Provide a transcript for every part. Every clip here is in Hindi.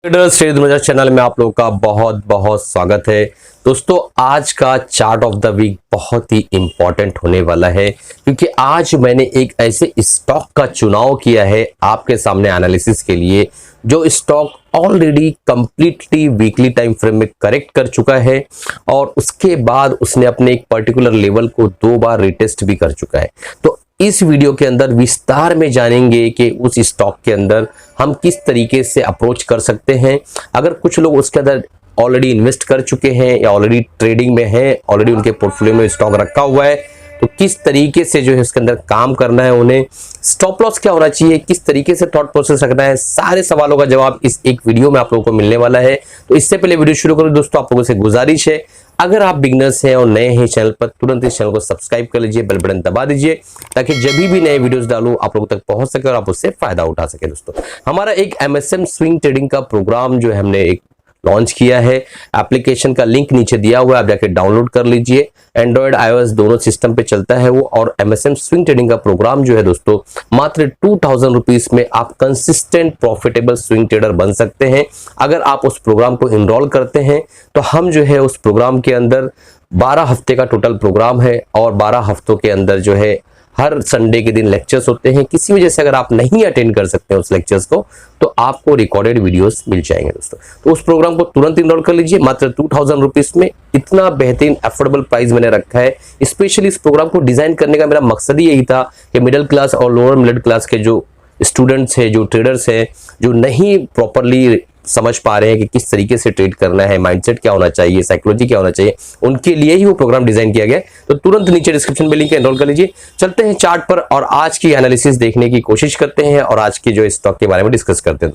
ट्रेडर्स ट्रेड चैनल में आप लोगों का बहुत बहुत स्वागत है। दोस्तों, आज का चार्ट ऑफ द वीक बहुत ही इंपॉर्टेंट होने वाला है क्योंकि आज मैंने एक ऐसे स्टॉक का चुनाव किया है आपके सामने एनालिसिस के लिए, जो stock already completely weekly time frame में करेक्ट कर चुका है और उसके बाद उसने अपने एक पर्टिकुलर लेवल को 2 बार रिटेस्ट भी कर चुका है। तो इस वीडियो के अंदर विस्तार में जानेंगे कि उस स्टॉक के अंदर हम किस तरीके से अप्रोच कर सकते हैं। अगर कुछ लोग उसके अंदर ऑलरेडी इन्वेस्ट कर चुके हैं या ऑलरेडी ट्रेडिंग में हैं, ऑलरेडी उनके पोर्टफोलियो में स्टॉक रखा हुआ है, तो किस तरीके से जो है उसके अंदर काम करना है, उन्हें स्टॉप लॉस क्या होना चाहिए, किस तरीके से थॉट प्रोसेस रखना है, सारे सवालों का जवाब इस एक वीडियो में आप लोगों को मिलने वाला है। तो इससे पहले वीडियो शुरू करूं दोस्तों, आप लोगों से गुजारिश है, अगर आप बिगनर्स हैं और नए हैं चैनल पर, तुरंत इस चैनल को सब्सक्राइब कर लीजिए, बेल बटन दबा दीजिए ताकि जब भी नए वीडियोस डालूं आप लोगों तक पहुंच सके और आप उससे फायदा उठा सके। दोस्तों, हमारा एक एमएसएम स्विंग ट्रेडिंग का प्रोग्राम जो है हमने एक लॉन्च किया है। एप्लीकेशन का लिंक नीचे दिया हुआ है, आप जाके डाउनलोड कर लीजिए। एंड्रॉयड आईओएस दोनों सिस्टम पे चलता है वो। और एमएसएम स्विंग ट्रेडिंग का प्रोग्राम जो है दोस्तों, मात्र 2000 रुपीज में आप कंसिस्टेंट प्रॉफिटेबल स्विंग ट्रेडर बन सकते हैं। अगर आप उस प्रोग्राम को इनरोल करते हैं तो हम जो है उस प्रोग्राम के अंदर 12 हफ्ते का टोटल प्रोग्राम है और 12 हफ्तों के अंदर जो है हर संडे के दिन लेक्चर्स होते हैं। किसी वजह से अगर आप नहीं अटेंड कर सकते हैं उस लेक्चर्स को, तो आपको रिकॉर्डेड वीडियोस मिल जाएंगे दोस्तों। तो उस प्रोग्राम को तुरंत इनरोल कर लीजिए। मात्र 2000 रुपीज में इतना बेहतरीन अफोर्डेबल प्राइस मैंने रखा है। स्पेशली इस प्रोग्राम को डिजाइन करने का मेरा मकसद ही यही था कि मिडिल क्लास और लोअर मिडिल क्लास के जो स्टूडेंट्स हैं, जो ट्रेडर्स हैं, जो नहीं प्रॉपरली समझ पा रहे हैं कि किस तरीके से ट्रेड करना है, माइंडसेट क्या होना चाहिए, साइकोलॉजी क्या होना चाहिए, उनके लिए ही वो प्रोग्राम डिजाइन किया गया है। तो तुरंत नीचे डिस्क्रिप्शन में लिंक है, एनरोल कर लीजिए। चलते हैं चार्ट पर और आज की एनालिसिस देखने की कोशिश करते हैं और आज की जो स्टॉक के बारे में डिस्कस करते हैं।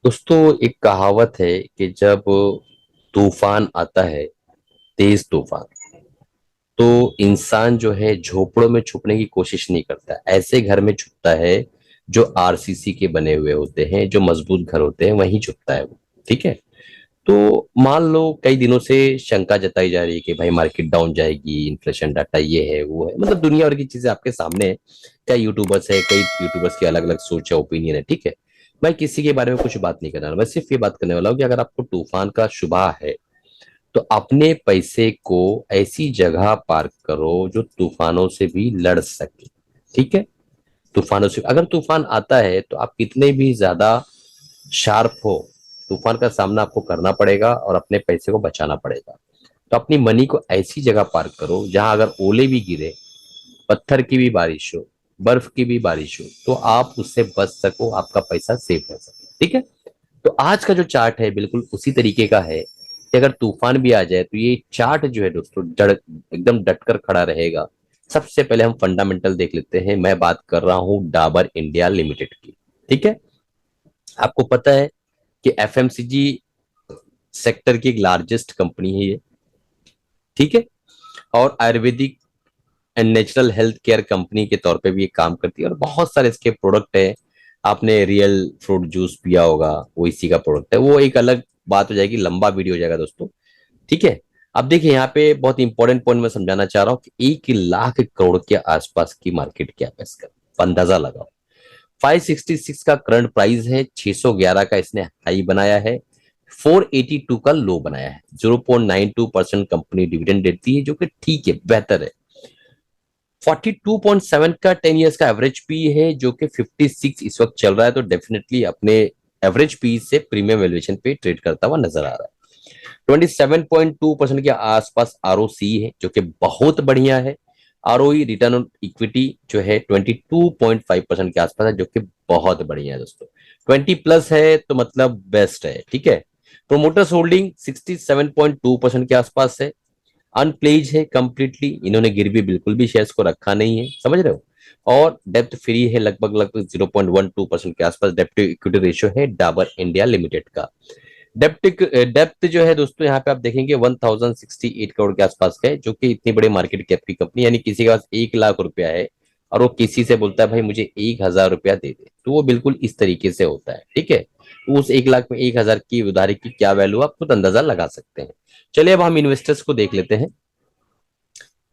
दोस्तों, एक कहावत है कि जब तूफान आता है, तेज तूफान, तो इंसान जो है झोपड़ों में छुपने की कोशिश नहीं करता, ऐसे घर में छुपता है जो आरसीसी के बने हुए होते हैं, जो मजबूत घर होते हैं, वहीं छुपता है वो। ठीक है। तो मान लो कई दिनों से शंका जताई जा रही है कि भाई मार्केट डाउन जाएगी, इन्फ्लेशन डाटा ये है वो है, मतलब दुनिया भर की चीजें आपके सामने है। कई यूट्यूबर्स की अलग अलग सोच है, ओपिनियन है। ठीक है। मैं किसी के बारे में कुछ बात नहीं करना, मैं सिर्फ ये बात करने वाला हूँ कि अगर आपको तूफान का शुबा है तो अपने पैसे को ऐसी जगह पार्क करो जो तूफानों से भी लड़ सके। ठीक है। तूफानों से अगर तूफान आता है तो आप कितने भी ज्यादा शार्प हो, तूफान का सामना आपको करना पड़ेगा और अपने पैसे को बचाना पड़ेगा। तो अपनी मनी को ऐसी जगह पार्क करो जहां अगर ओले भी गिरे, पत्थर की भी बारिश हो, बर्फ की भी बारिश हो, तो आप उससे बच सको, आपका पैसा सेफ रह सके। ठीक है। तो आज का जो चार्ट है बिल्कुल उसी तरीके का है कि अगर तूफान भी आ जाए तो ये चार्ट जो है दोस्तों एकदम डटकर खड़ा रहेगा। सबसे पहले हम फंडामेंटल देख लेते हैं। मैं बात कर रहा हूं डाबर इंडिया लिमिटेड की। ठीक है। आपको पता है कि एफएमसीजी सेक्टर की एक लार्जेस्ट कंपनी है ये। ठीक है। और Ayurvedic and natural health care company के तौर पे भी ये काम करती है और बहुत सारे इसके प्रोडक्ट है। आपने रियल फ्रूट जूस पिया होगा, वो इसी का प्रोडक्ट है। वो एक अलग बात हो जाएगी, लंबा वीडियो हो जाएगा दोस्तों। ठीक है। अब देखिए, यहाँ पे बहुत इंपॉर्टेंट पॉइंट मैं समझाना चाह रहा हूँ कि 1 लाख करोड़ के आसपास की मार्केट कैप है इसका। अंदाजा लगाओ। 566 का करंट प्राइस है, 611 का इसने हाई बनाया है, 482 का लो बनाया है। 0.92% कंपनी डिविडेंड देती है, जो कि ठीक है, बेहतर है। 42.7 का 10 इयर्स का एवरेज पी है, जो कि 56 इस वक्त चल रहा है। तो डेफिनेटली अपने एवरेज पी से प्रीमियम वैल्यूएशन पे ट्रेड करता हुआ नजर आ रहा है। 27.2% के आसपास आरओसी है, जो कि बहुत बढ़िया है। आरओई रिटर्न ऑन इक्विटी जो है 22.5% के आसपास है, जो कि बहुत बढ़िया है दोस्तों। 20 प्लस है तो मतलब बेस्ट है। ठीक है। प्रोमोटर्स होल्डिंग 67.2% के आसपास है। अनप्लेज है कंप्लीटली, इन्होंने गिरवी बिल्कुल भी शेयर्स को रखा नहीं है, समझ रहे हो। और डेप्थ फ्री है, लगभग लगभग 0.12% के आसपास डेप्ट टू इक्विटी रेशियो है डाबर इंडिया लिमिटेड का। डेप्थ जो है दोस्तों, यहाँ पे आप देखेंगे 1068 करोड़ के आसपास का है, जो कि इतनी बड़ी मार्केट कैप की कंपनी, यानी किसी के पास 1 लाख रुपया है और वो किसी से बोलता है भाई मुझे 1000 रुपया दे दे, तो वो बिल्कुल इस तरीके से होता है। ठीक है। तो उस 1 लाख में 1000 की उधारी की क्या वैल्यू, आप खुद अंदाजा लगा सकते हैं। चलिए अब हम इन्वेस्टर्स को देख लेते हैं।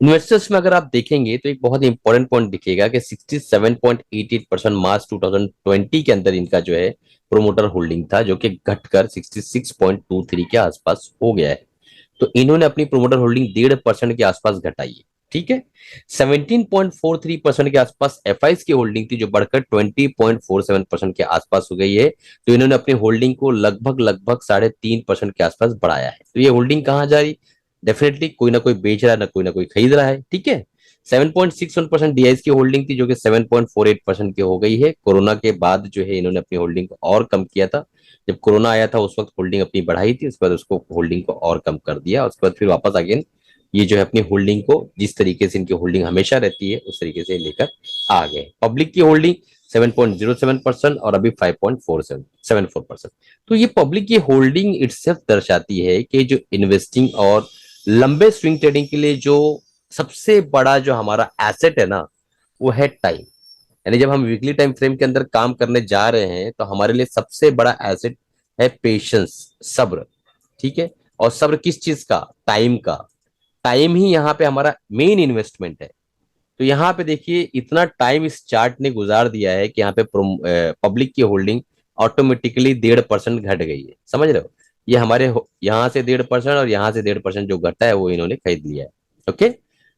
इन्वेस्टर्स में अगर आप देखेंगे तो एक बहुत इंपॉर्टेंट पॉइंट दिखेगा कि 67.88% मार्च 2020 के अंदर इनका जो है प्रोमोटर होल्डिंग था, जो कि घटकर 66.23 के आसपास हो गया है। तो इन्होंने अपनी प्रोमोटर होल्डिंग 1.5% के आसपास घटाई है। ठीक है, 17.43% के आसपास एफआईज की होल्डिंग थी, जो बढ़कर 20.47% के आसपास हो गई है। तो इन्होंने अपनी होल्डिंग को लगभग लगभग 3.5% के आसपास बढ़ाया है। तो ये होल्डिंग कहां जा रही? डेफिनेटली कोई ना कोई बेच रहा है, ना कोई खरीद रहा है। ठीक है, 7.61% डीआईएस की होल्डिंग थी, जो कि 7.48% की हो गई है। कोरोना के बाद जो है इन्होंने अपनी होल्डिंग को और कम किया था। जब कोरोना आया था उस वक्त होल्डिंग अपनी बढ़ाई थी, उसके बाद उसको होल्डिंग को और कम कर दिया, उसके बाद फिर वापस अगेन ये जो है अपनी होल्डिंग को, जिस तरीके से इनकी होल्डिंग हमेशा रहती है उस तरीके से लेकर आ गए। पब्लिक की होल्डिंग 7.07% और अभी 5.4774%। तो ये पब्लिक की होल्डिंग इटसेल्फ दर्शाती है कि जो इन्वेस्टिंग और लंबे स्विंग ट्रेडिंग के लिए जो सबसे बड़ा जो हमारा एसेट है ना, वो है टाइम। यानी जब हम वीकली टाइम फ्रेम के अंदर काम करने जा रहे हैं तो हमारे लिए सबसे बड़ा एसेट है पेशेंस, सब्र। ठीक है, और सब्र किस चीज का? टाइम का। टाइम ही यहाँ पे हमारा मेन इन्वेस्टमेंट है। तो यहाँ पे देखिए इतना टाइम इस चार्ट ने गुजार दिया है कि यहाँ पे पब्लिक की होल्डिंग ऑटोमेटिकली 1.5% घट गई है। समझ रहे हो? ये हमारे यहाँ से 1.5% और यहाँ से 1.5% जो घटा है वो इन्होंने खरीद लिया है। ओके,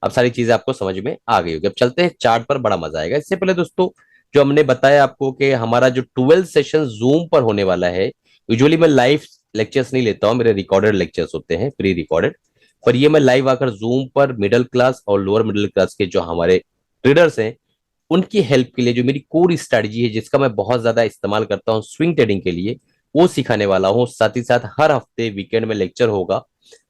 अब सारी चीजें आपको समझ में आ गई होगी। अब चलते हैं चार्ट पर, बड़ा मजा आएगा। इससे पहले दोस्तों, जो हमने बताया आपको कि हमारा जो 12 सेशन जूम पर होने वाला है, यूजुअली मैं लाइव लेक्चर्स नहीं लेता हूँ, मेरे रिकॉर्डेड लेक्चर्स होते हैं, प्री रिकॉर्डेड। पर ये मैं लाइव आकर जूम पर मिडिल क्लास और लोअर मिडिल क्लास के जो हमारे ट्रेडर्स हैं उनकी हेल्प के लिए, जो मेरी कोर स्ट्रेटजी है जिसका मैं बहुत ज्यादा इस्तेमाल करता हूँ स्विंग ट्रेडिंग के लिए, वो सिखाने वाला हूँ। साथ ही साथ हर हफ्ते वीकेंड में लेक्चर होगा।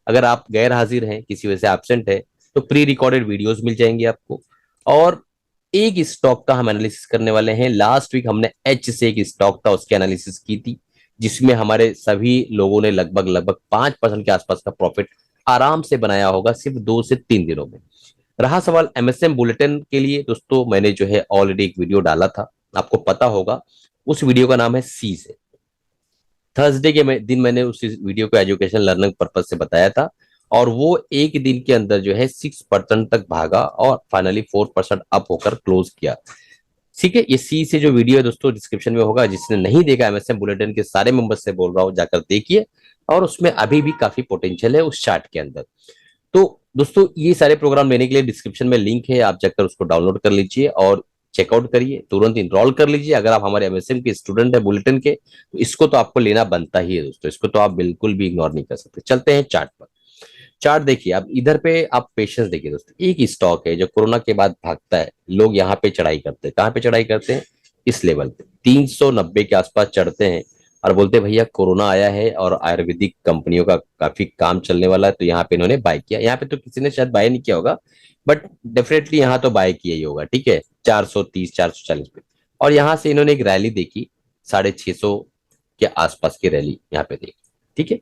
अगर आप गैर हाजिर हैं, किसी वजह से एबसेंट है, तो प्री रिकॉर्डेड वीडियोस मिल जाएंगे आपको। और एक स्टॉक का हम एनालिसिस करने वाले हैं। लास्ट वीक हमने एच से एक स्टॉक था उसकी एनालिसिस की थी, जिसमें हमारे सभी लोगों ने लगभग लगभग 5% के आसपास का प्रॉफिट आराम से बनाया होगा सिर्फ 2 से 3 दिनों में। रहा सवाल एमएसएम बुलेटिन के लिए, दोस्तों मैंने जो है ऑलरेडी एक वीडियो डाला था, आपको पता होगा। उस वीडियो का नाम है सी से। थर्सडे के दिन मैंने उस वीडियो को एजुकेशन लर्निंग पर्पज से बताया था, और वो एक दिन के अंदर जो है 6% तक भागा और फाइनली 4% अप होकर क्लोज किया। ठीक है, ये सी से जो वीडियो है दोस्तों डिस्क्रिप्शन में होगा। जिसने नहीं देखा एमएसएम बुलेटिन के सारे मेंबर्स से बोल रहा हूँ जाकर देखिए, और उसमें अभी भी काफी पोटेंशियल है उस चार्ट के अंदर। तो दोस्तों ये सारे प्रोग्राम लेने के लिए डिस्क्रिप्शन में लिंक है, आप जाकर उसको डाउनलोड कर लीजिए और चेकआउट करिए, तुरंत इनरोल कर लीजिए। अगर आप हमारे एमएसएम के स्टूडेंट है बुलेटिन के, तो इसको तो आपको लेना बनता ही है दोस्तों, इसको तो आप बिल्कुल भी इग्नोर नहीं कर सकते। चलते हैं चार्ट पर। चार्ट देखिए, अब इधर पे आप पेशेंस देखिए दोस्तों। एक स्टॉक है जो कोरोना के बाद भागता है, लोग यहाँ पे चढ़ाई करते हैं। कहाँ पे चढ़ाई करते हैं? इस लेवल पे 390 के आसपास चढ़ते हैं और बोलते हैं भैया कोरोना आया है और आयुर्वेदिक कंपनियों का काफी काम चलने वाला है, तो यहाँ पे इन्होंने बाय किया। यहाँ पे तो किसी ने शायद बाय नहीं किया होगा, बट डेफिनेटली यहाँ तो बाय किया ही होगा। ठीक है, 430 440 पे। और यहाँ से इन्होंने एक रैली देखी, 650 के आसपास की रैली यहाँ पे देखी। ठीक है,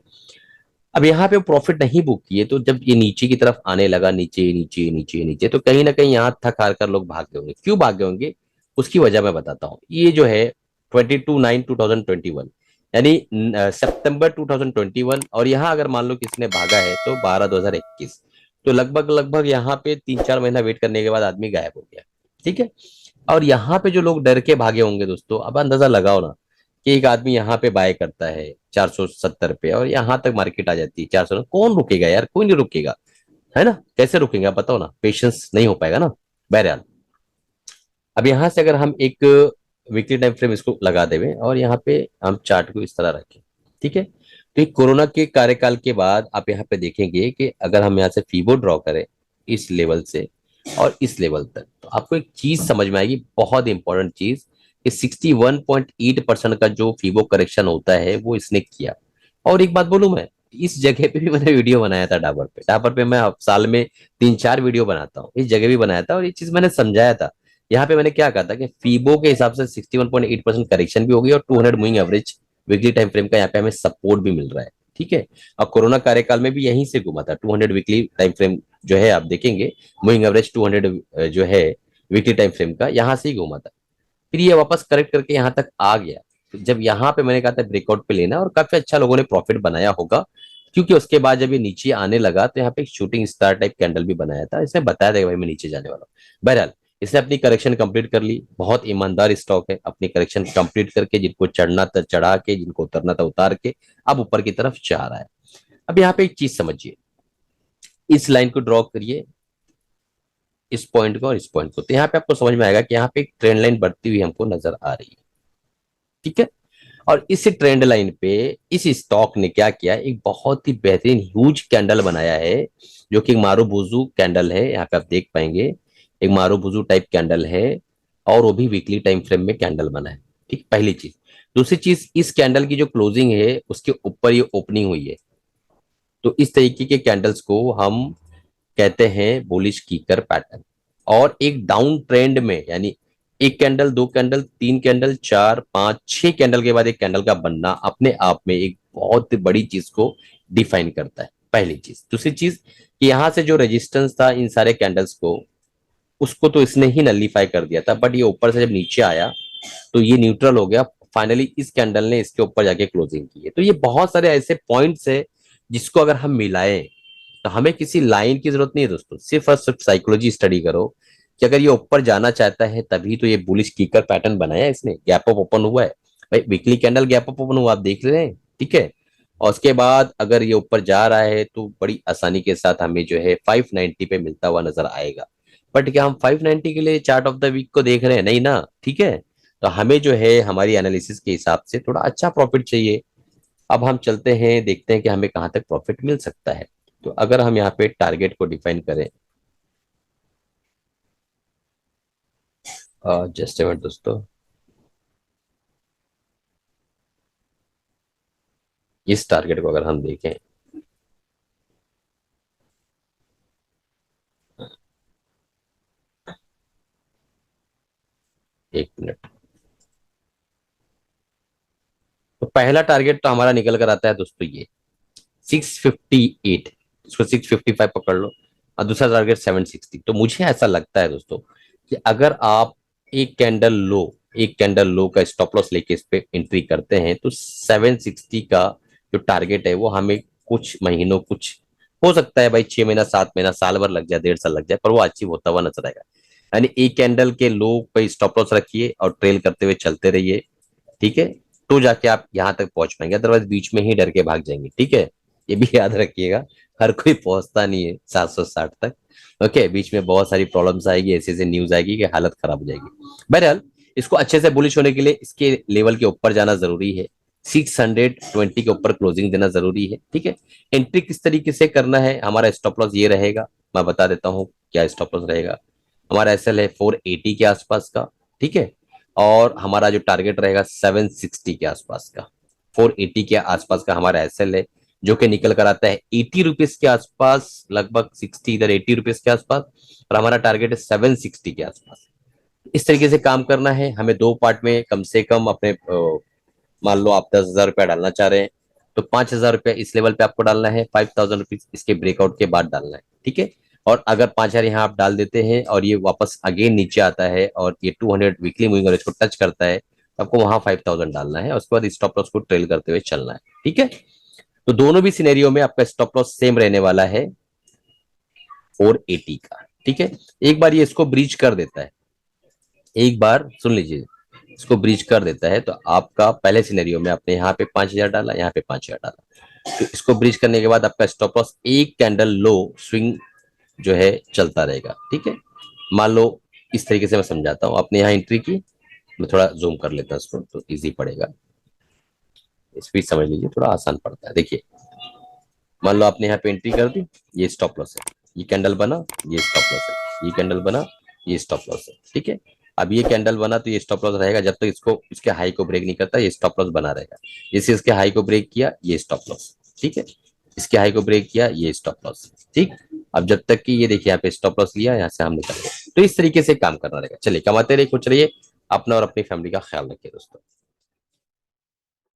अब यहाँ पे प्रॉफिट नहीं बुक किए, तो जब ये नीचे की तरफ आने लगा, नीचे नीचे नीचे नीचे, तो कहीं ना कहीं यहाँ थक हार कर लोग भाग गए होंगे। क्यों भाग गए होंगे उसकी वजह मैं बताता हूँ। ये जो है 22/9/2021, यानी सितंबर 2021, और यहाँ अगर मान लो किसने भागा है तो 12/2021। तो लगभग लगभग यहाँ पे 3-4 महीना वेट करने के बाद आदमी गायब हो गया। ठीक है, और यहाँ पे जो लोग डर के भागे होंगे दोस्तों, अब अंदाजा लगाओ ना कि एक आदमी यहाँ पे बाय करता है 470 पे और यहाँ तक मार्केट आ जाती है 400। कौन रुकेगा यार? कोई नहीं रुकेगा, है ना? कैसे रुकेंगे आप बताओ ना, पेशेंस नहीं हो पाएगा ना। बहरहाल, अब यहाँ से अगर हम एक वीकली टाइम फ्रेम इसको लगा देवे और यहाँ पे हम चार्ट को इस तरह रखें, ठीक है, तो एक कोरोना के कार्यकाल के बाद आप यहाँ पे देखेंगे कि अगर हम यहाँ से फीबो ड्रॉ करें इस लेवल से और इस लेवल तक, तो आपको एक चीज समझ में आएगी, बहुत इंपॉर्टेंट चीज, कि 61.8% का जो फीबो करेक्शन होता है वो इसने किया। और एक बात बोलूं मैं, इस जगह पे भी मैंने वीडियो बनाया था डाबर पे। डाबर पे मैं साल में 3-4 वीडियो बनाता हूँ, इस जगह भी बनाया था और ये चीज मैंने समझाया था। यहाँ पे मैंने क्या कहा था कि फीबो के हिसाब से 61.8% करेक्शन भी होगी और 200 moving average weekly time frame का यहाँ पे हमें सपोर्ट भी मिल रहा है। ठीक है, और कोरोना कार्यकाल में भी यहीं से घुमा था। 200 वीकली टाइम फ्रेम जो है आप देखेंगे, मूविंग एवरेज 200 जो है वीकली टाइम फ्रेम का, यहाँ से ही घुमा था। फिर ये वापस करेक्ट करके यहाँ तक आ गया। जब यहाँ पे मैंने कहा था ब्रेकआउट पे लेना, और काफी अच्छा लोगों ने प्रॉफिट बनाया होगा, क्योंकि उसके बाद जब ये नीचे आने लगा तो यहाँ पे एक शूटिंग स्टार टाइप कैंडल भी बनाया था, इसने बताया था कि भाई मैं नीचे जाने वाला हूँ। बहरहाल इसने अपनी करेक्शन कंप्लीट कर ली, बहुत ईमानदार स्टॉक है, अपनी करेक्शन कंप्लीट करके जिनको चढ़ना था चढ़ा के, जिनको उतरना था उतार के अब ऊपर की तरफ जा रहा है। अब यहाँ पे एक चीज समझिए, इस लाइन को ड्रॉ करिए, इस पॉइंट को और इस पॉइंट को, तो यहाँ पे आपको समझ में आएगा कि यहाँ पे एक ट्रेंड लाइन बढ़ती हुई हमको नजर आ रही है। ठीक है, और इस ट्रेंड लाइन पे इस स्टॉक ने क्या किया, एक बहुत ही बेहतरीन ह्यूज कैंडल बनाया है, जो कि मारुबुजू कैंडल है। यहाँ पे आप देख पाएंगे एक मारुबुजू टाइप कैंडल है, और वो भी वीकली टाइम फ्रेम में कैंडल बना है। ठीक, पहली चीज। दूसरी चीज, इस कैंडल की जो क्लोजिंग है उसके ऊपर ये ओपनिंग हुई है, तो इस तरीके के कैंडल्स को हम कहते हैं बुलिश कीकर पैटर्न। और एक डाउन ट्रेंड में, यानी एक कैंडल, दो कैंडल, तीन कैंडल, चार, पांच, छह कैंडल के बाद एक कैंडल का बनना अपने आप में एक बहुत बड़ी चीज को डिफाइन करता है, पहली चीज। दूसरी चीज कि यहां से जो रेजिस्टेंस था इन सारे कैंडल्स को, उसको तो इसने ही नलीफाई कर दिया था, बट ये ऊपर से जब नीचे आया तो ये न्यूट्रल हो गया। फाइनली इस कैंडल ने इसके ऊपर जाके क्लोजिंग की है। तो ये बहुत सारे ऐसे पॉइंट्स है जिसको अगर हम मिलाएं तो हमें किसी लाइन की जरूरत नहीं है दोस्तों, सिर्फ और सिर्फ साइकोलॉजी स्टडी करो कि अगर ये ऊपर जाना चाहता है तभी तो ये बुलिश कीकर पैटर्न बनाया है इसने, गैप अप ओपन हुआ है भाई, weekly candle gap up open हुआ, आप देख रहे हैं। ठीक है, और उसके बाद अगर ये ऊपर जा रहा है तो बड़ी आसानी के साथ हमें जो है 590 पे मिलता हुआ नजर आएगा। बट क्या हम 590 के लिए चार्ट ऑफ द वीक को देख रहे हैं? नहीं ना। ठीक है, तो हमें जो है हमारी एनालिसिस के हिसाब से थोड़ा अच्छा प्रॉफिट चाहिए। अब हम चलते हैं, देखते हैं कि हमें कहां तक प्रॉफिट मिल सकता है। तो अगर हम यहाँ पे टारगेट को डिफाइन करें, जस्ट मिनट दोस्तों, इस टारगेट को अगर हम देखें, एक मिनट, तो पहला टारगेट तो हमारा निकल कर आता है दोस्तों ये 658, इसको 655 पकड़ लो, और दूसरा टारगेट 760। तो मुझे ऐसा लगता है दोस्तों कि अगर आप एक कैंडल लो का स्टॉप लॉस लेके इस पे एंट्री करते हैं तो 760 का जो टारगेट है वो हमें कुछ महीनों, कुछ हो सकता है भाई 6 महीना, 7 महीना, साल भर लग जाए, 1.5 साल लग जाए, पर वो अचीव होता हुआ नजर आएगा। यानी एक कैंडल के लो पे स्टॉप लॉस रखिए और ट्रेल करते हुए चलते रहिए। ठीक है, तो जाके आप यहां तक पहुंच पाएंगे, अदरवाइज बीच में ही डर के भाग जाएंगे। ठीक है, ये भी याद रखिएगा, हर कोई पहुंचता नहीं है 760 तक। ओके, बीच में बहुत सारी प्रॉब्लम्स आएगी, ऐसे ऐसे न्यूज आएगी कि हालत खराब हो जाएगी। बहरहाल इसको अच्छे से बुलिश होने के लिए इसके लेवल के ऊपर जाना जरूरी है, 620 के ऊपर क्लोजिंग देना जरूरी है। ठीक है, एंट्री किस तरीके से करना है, हमारा स्टॉप लॉस ये रहेगा, मैं बता देता हूँ क्या स्टॉप लॉस रहेगा। हमारा एसएल है 480 के आसपास का। ठीक है, और हमारा जो टारगेट रहेगा 760 के आसपास का। 480 के आसपास का हमारा एसएल है, जो कि निकल कर आता है 80 रुपीज के आसपास, लगभग 60 इधर 80 रुपीज के आसपास, और हमारा टारगेट है 760 के आसपास। इस तरीके से काम करना है हमें, दो पार्ट में कम से कम अपने मान लो आप 10,000 रुपया डालना चाह रहे हैं तो 5,000 रुपया इस लेवल पे आपको डालना है, 5,000 रुपीज इसके ब्रेकआउट के बाद डालना है। ठीक है, और अगर 5,000 यहाँ आप डाल देते हैं और ये वापस अगेन नीचे आता है और ये 200 वीकली मूविंग एवरेज को टच करता है, तो आपको वहां 5,000 डालना है, उसके बाद स्टॉप लॉस को ट्रेल करते हुए चलना है। ठीक है, तो दोनों भी सिनेरियो में आपका स्टॉप लॉस सेम रहने वाला है 480 का। ठीक है, एक बार ये इसको ब्रीच कर देता है, एक बार सुन लीजिए, इसको ब्रीच कर देता है तो आपका पहले सिनेरियो में आपने यहाँ पे 5,000 डाला, यहाँ पे 5,000 डाला, तो इसको ब्रीच करने के बाद आपका स्टॉप लॉस एक कैंडल लो स्विंग जो है चलता रहेगा। ठीक है, मान लो इस तरीके से मैं समझाता हूँ, आपने यहाँ एंट्री की, मैं थोड़ा जूम कर लेता हूँ इसको तो इजी पड़ेगा, स्पीड समझ लीजिए, थोड़ा आसान पड़ता है। देखिए, मान लो आपने यहाँ पे एंट्री कर दी, ये स्टॉप लॉस है, ये कैंडल बना, ये स्टॉप लॉस है, ये कैंडल बना, ये स्टॉप लॉस है। ठीक है, अब ये कैंडल बना तो ये स्टॉप लॉस रहेगा, जब तक इसको इसके हाई को ब्रेक नहीं करता ये स्टॉप लॉस बना रहेगा। जैसे इसके हाई को ब्रेक किया ये स्टॉप लॉस। ठीक है, इसके हाई को ब्रेक किया ये स्टॉप लॉस। ठीक, अब जब तक कि ये देखिए यहाँ पे स्टॉप लॉस लिया, यहाँ से हम निकल गए, तो इस तरीके से काम करना रहेगा। चलिए, कमाते रहिए, कुछ रहिए, अपना और अपनी फैमिली का ख्याल रखिए दोस्तों।